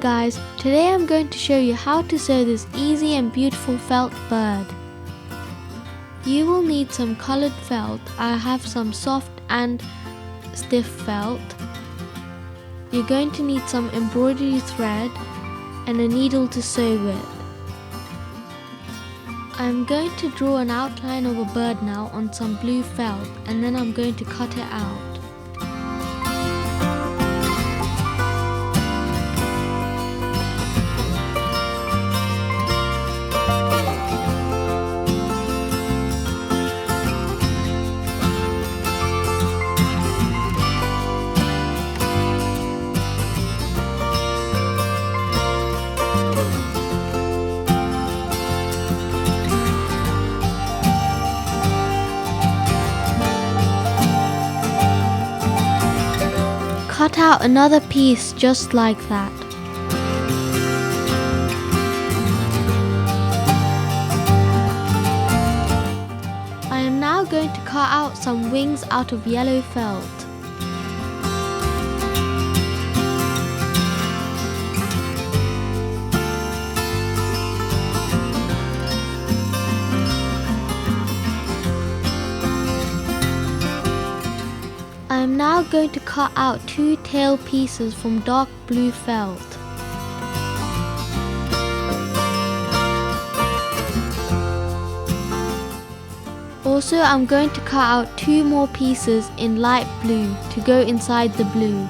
guys, today I'm going to show you how to sew this easy and beautiful felt bird. You will need some colored felt. I have some soft and stiff felt. You're going to need some embroidery thread and a needle to sew with. I'm going to draw an outline of a bird now on some blue felt, and then I'm going to cut it out. Cut out another piece just like that. I am now going to cut out some wings out of yellow felt. I am now going to cut out 2 tail pieces from dark blue felt. Also, I'm going to cut out 2 more pieces in light blue to go inside the blue.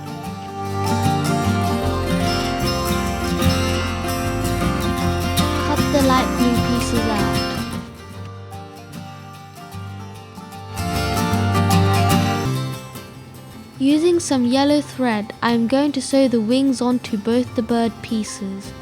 Cut the light blue pieces out. Using some yellow thread, I am going to sew the wings onto both the bird pieces.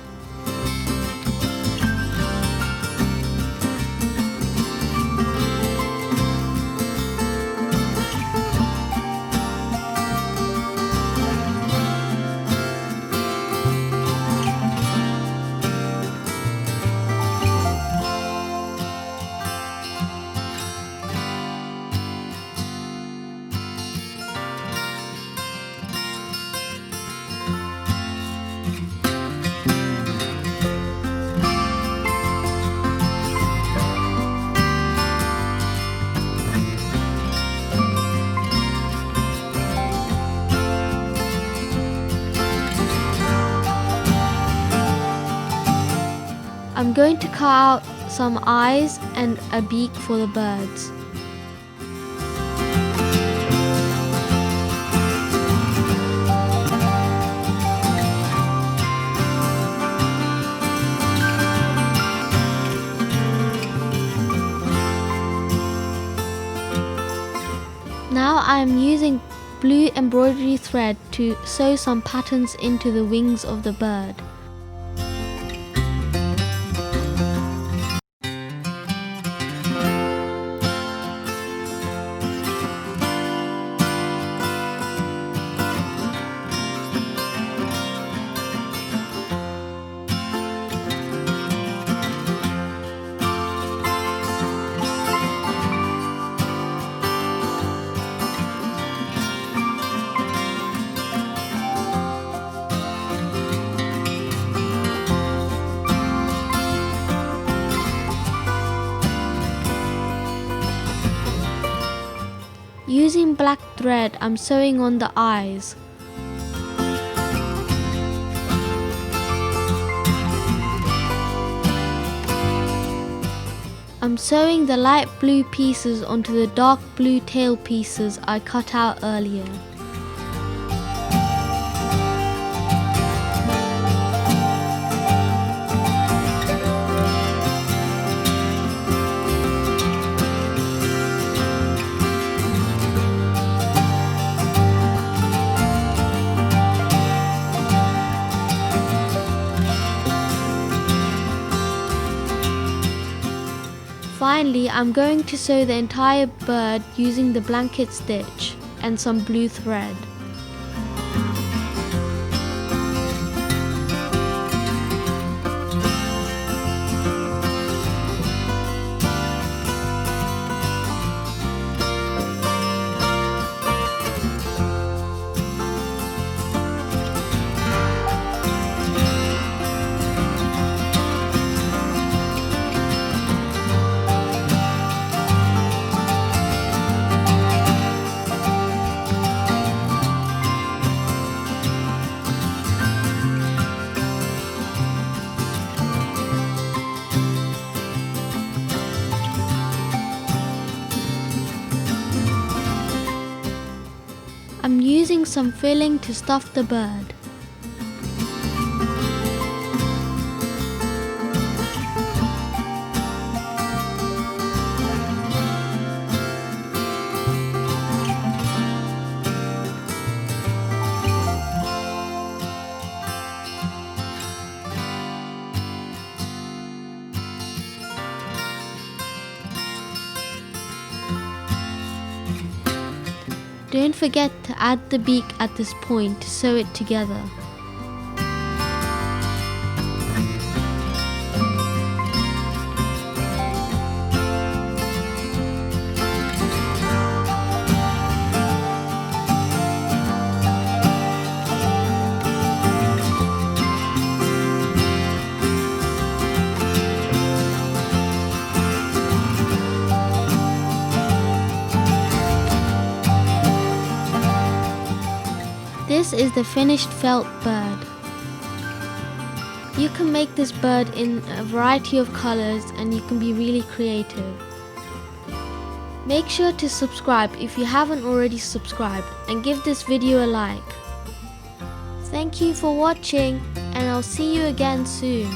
I'm going to cut out some eyes and a beak for the birds. Now I am using blue embroidery thread to sew some patterns into the wings of the bird. Using black thread, I'm sewing on the eyes. I'm sewing the light blue pieces onto the dark blue tail pieces I cut out earlier. Finally, I'm going to sew the entire bird using the blanket stitch and some blue thread. I'm using some filling to stuff the bird. Don't forget to add the beak at this point to sew it together. This is the finished felt bird. You can make this bird in a variety of colors and you can be really creative. Make sure to subscribe if you haven't already subscribed and give this video a like. Thank you for watching and I'll see you again soon.